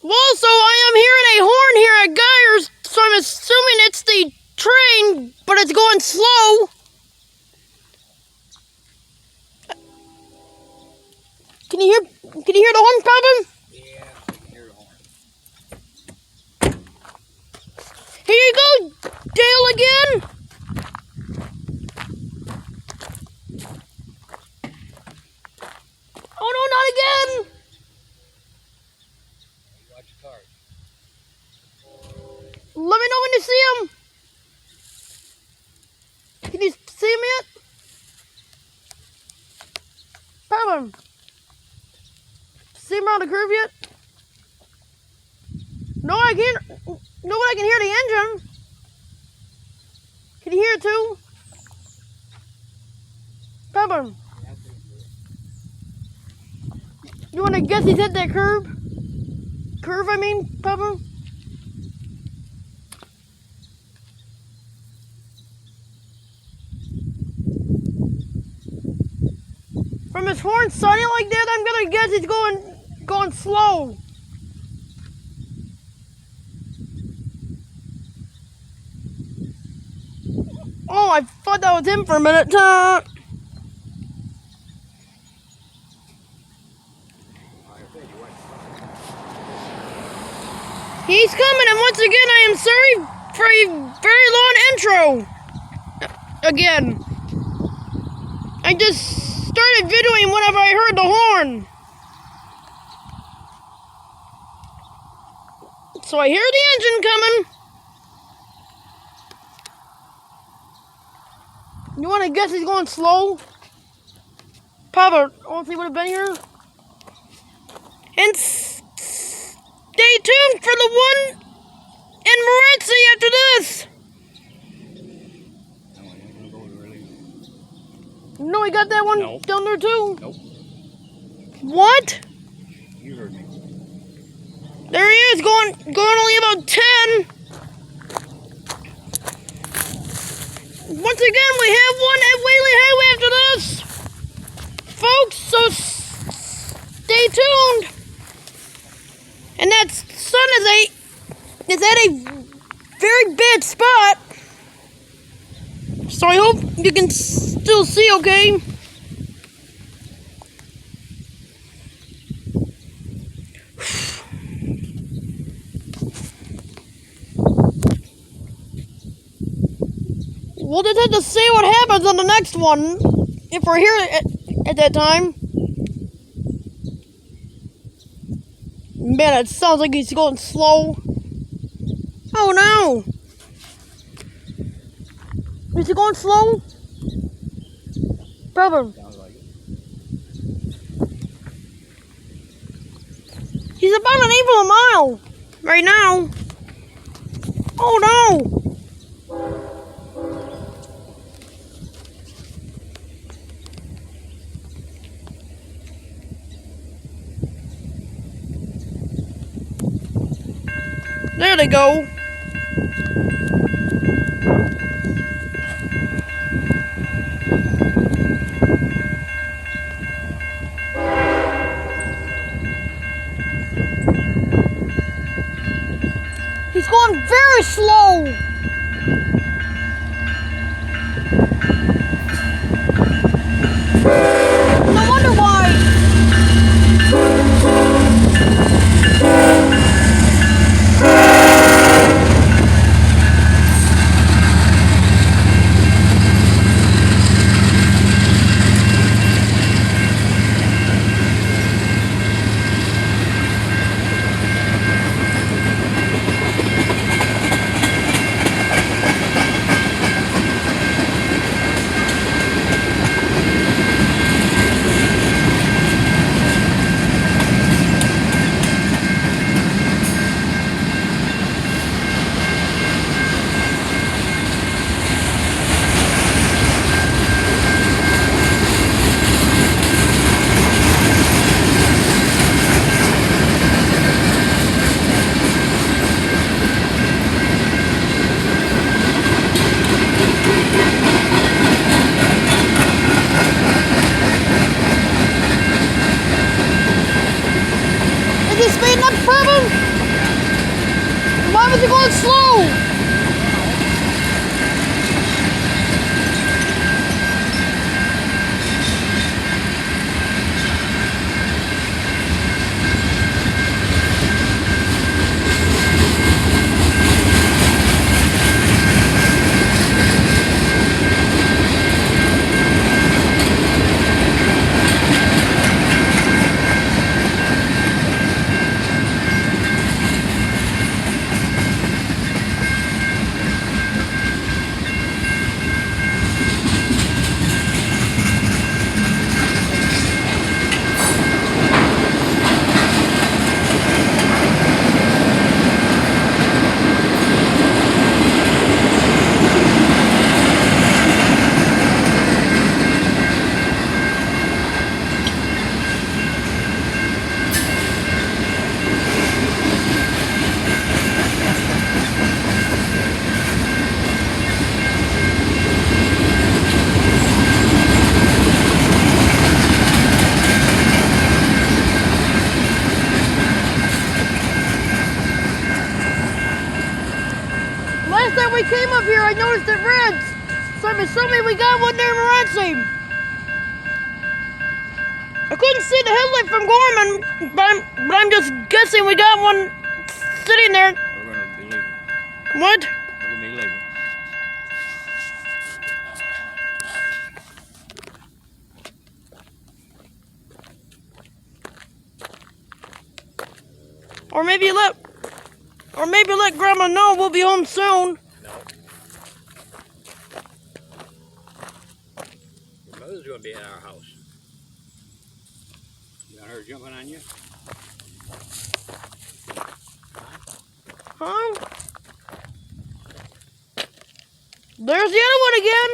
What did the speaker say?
Well, so I am hearing a horn here at Geyer's, so I'm assuming it's the train, but it's going slow. Can you hear the horn, Papa? Yeah, I can hear the horn. Here you go, Dale, again. Oh no, not again. Watch your cars. Let me know when you see him. Can you see him yet? Papa, see him around the curve yet? No, I can't. No, but I can hear the engine. Can you hear it too? Papa, you want to guess he's hit that curve? Curve, I mean, Papa? From his horn sounding like that, I'm gonna guess he's going slow. Oh, I thought that was him for a minute. He's coming, and once again, I am sorry for a very long intro. Again, I just started videoing whenever I heard the horn. So I hear the engine coming. You want to guess he's going slow? Papa, once he would have been here. And stay tuned for the one in Morenci after this. No, he got that one down there too. Nope. What? You heard me. There he is, going only about 10. Once again, we have one at Whaley Highway after this, folks. So stay tuned. And that sun is at a very bad spot. So I hope you can still see okay. We'll just have to see what happens on the next one, if we're here at that time. Man, it sounds like he's going slow. Oh no! Is he going slow? Brother. Sounds like it. He's about an eighth of a mile right now. Oh no! There they go. He's going very slow. No wonder why. he speeding up purple? Why was he going slow? Last time we came up here, I noticed it red. So I'm assuming we got one there in Morenci. I couldn't see the headlight from Gorman, but I'm just guessing we got one sitting there. We're gonna be leaving. What? We're gonna be leaving. Or maybe let Grandma know we'll be home soon. No. Your mother's gonna be at our house. You want her jumping on you? Huh? There's the other one again.